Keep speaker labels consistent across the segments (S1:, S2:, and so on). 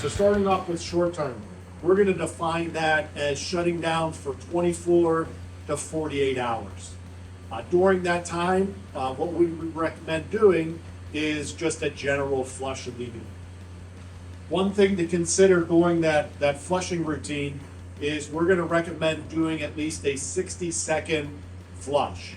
S1: So starting off with short term, we're going to define that as shutting down for 24 to 48 hours. During that time, what we would recommend doing is just a general flush of the unit. One thing to consider during that flushing routine is we're going to recommend doing at least a 60-second flush.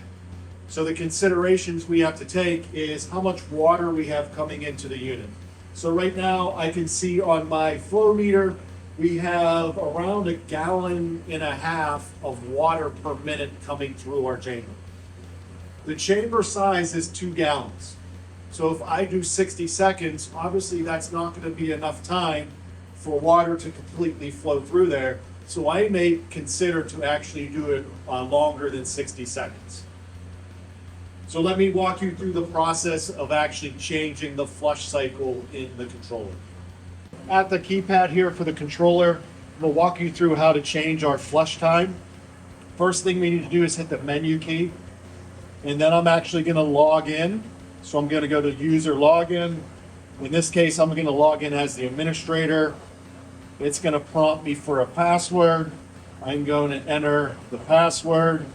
S1: So the considerations we have to take is how much water we have coming into the unit. So right now I can see on my flow meter we have around 1.5 gallons of water per minute coming through our chamber. The chamber size is 2 gallons. So if I do 60 seconds, obviously that's not going to be enough time for water to completely flow through there. So I may consider to actually do it longer than 60 seconds. So let me walk you through the process of actually changing the flush cycle in the controller. At the keypad here for the controller, I'm going to walk you through how to change our flush time. First thing we need to do is hit the menu key, and then I'm actually going to log in. So I'm going to go to user login. In this case, I'm going to log in as the administrator. It's going to prompt me for a password. I'm going to enter the password.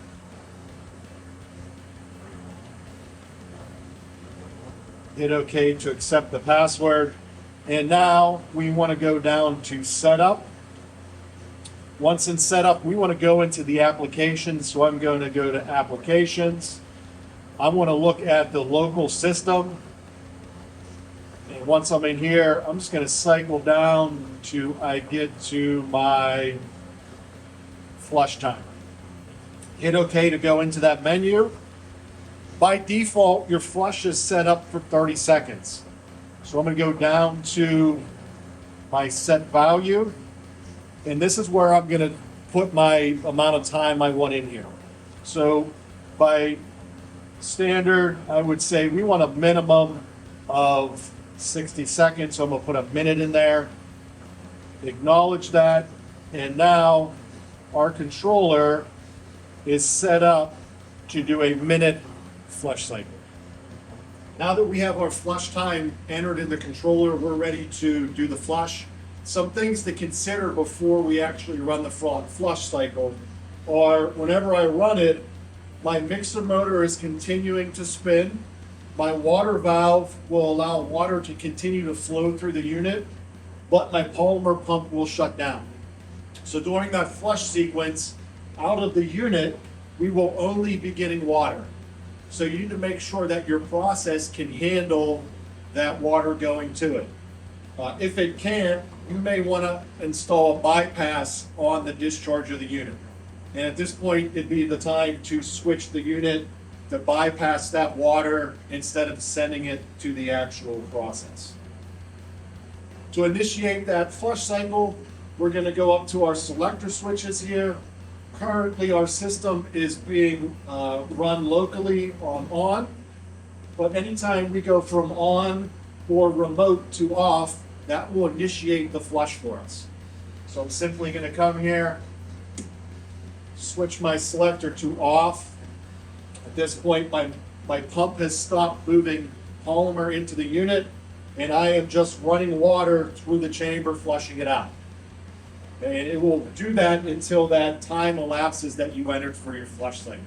S1: Hit OK to accept the password. And now we want to go down to setup. Once in setup, we want to go into the applications. So I'm going to go to applications. I want to look at the local system. And once I'm in here, I'm just going to cycle down till I get to my flush time. Hit OK to go into that menu. By default, your flush is set up for 30 seconds. So I'm going to go down to my set value. And this is where I'm going to put my amount of time I want in here. So by standard, I would say we want a minimum of 60 seconds. So I'm going to put a minute in there. Acknowledge that. And now our controller is set up to do a minute flush cycle. Now that we have our flush time entered in the controller, we're ready to do the flush. Some things to consider before we actually run the flush cycle are whenever I run it, my mixer motor is continuing to spin. My water valve will allow water to continue to flow through the unit, but my polymer pump will shut down. So during that flush sequence, out of the unit, we will only be getting water. So you need to make sure that your process can handle that water going to it. If it can't, you may want to install a bypass on the discharge of the unit. And at this point, it'd be the time to switch the unit to bypass that water instead of sending it to the actual process. To initiate that flush cycle, we're going to go up to our selector switches here. Currently, our system is being run locally on, but anytime we go from on or remote to off, that will initiate the flush for us. So I'm simply going to come here, switch my selector to off. At this point, my pump has stopped moving polymer into the unit, and I am just running water through the chamber, flushing it out. And it will do that until that time elapses that you entered for your flush cycle.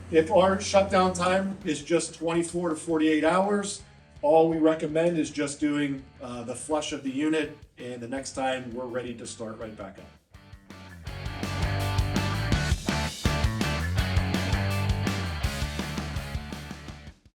S1: If our shutdown time is just 24 to 48 hours, all we recommend is just doing the flush of the unit, and the next time we're ready to start right back up.